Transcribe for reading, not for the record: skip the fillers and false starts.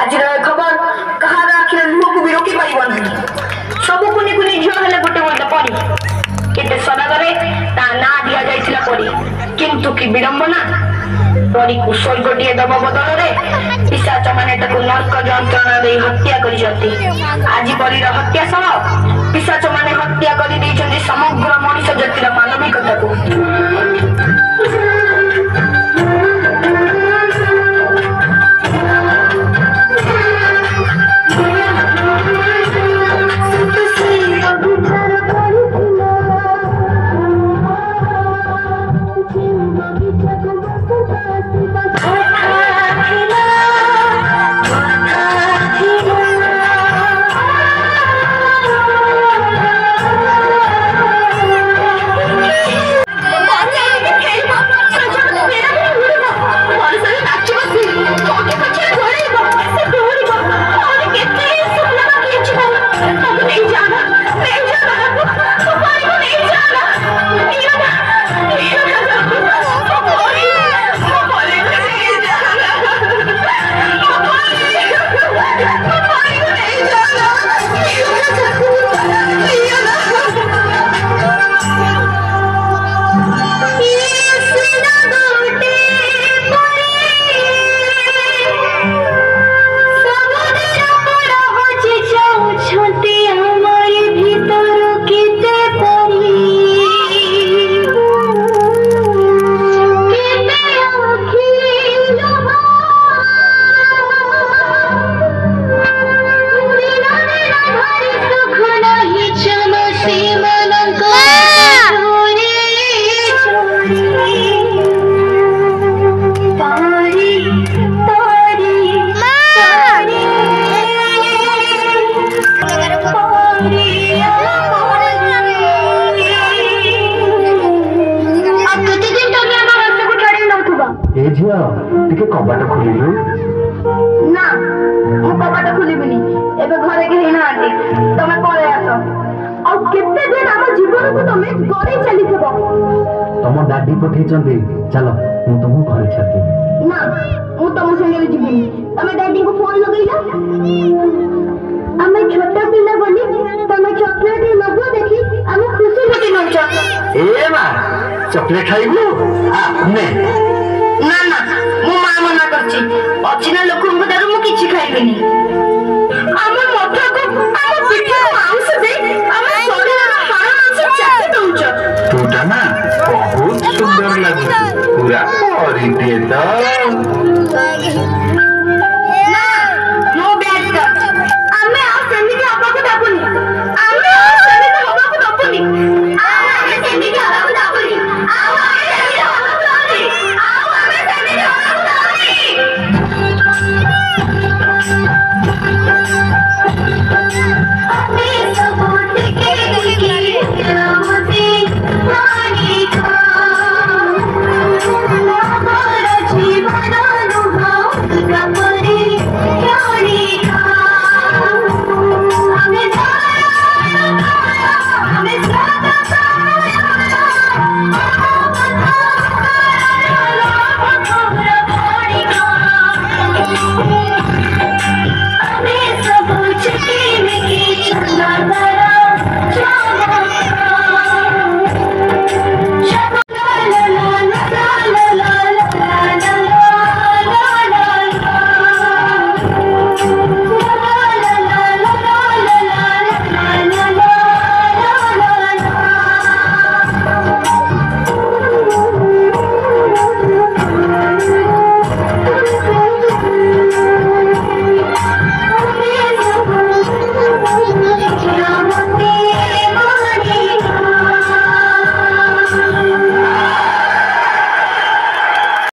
आज खबर कहार आखिर लुह को भी रोकी पार सब कुनि कुनि झील हेले गोटे गोटे परी केते सदागरे ता ना दिया जाइथिला परी किंतु कि विडंबना परी को स्वर्गटीय दब बदल रे पिशाच माने ताको नरक यंत्रणा दे हत्या करि जति आज परीर हत्या सह पिशाच माने हत्या करि दैछन्ति समग्र मनुष्य जातिर मानविकता को कबाट खोलू ना मु कबाट खोलिबिनी एबे घरे के हेना आंटी तमे पळे आसो और केते दिन हम जीवन को तमे गरे चली थबो तम दादी पठै चंदी चलो मु तुमु घरे छथि ना मु तम संगे जीबिनी तमे दादी को फोन लगैला हमें छोटा पिल्ला बनी तमे चॉकलेट लगो देखी हम खुशी लगे नचा ए मां चॉकलेट खाइबू आ ने ना ना मु मा मना करछि अचिना लोकन को दारू मु किछि खाइबेनी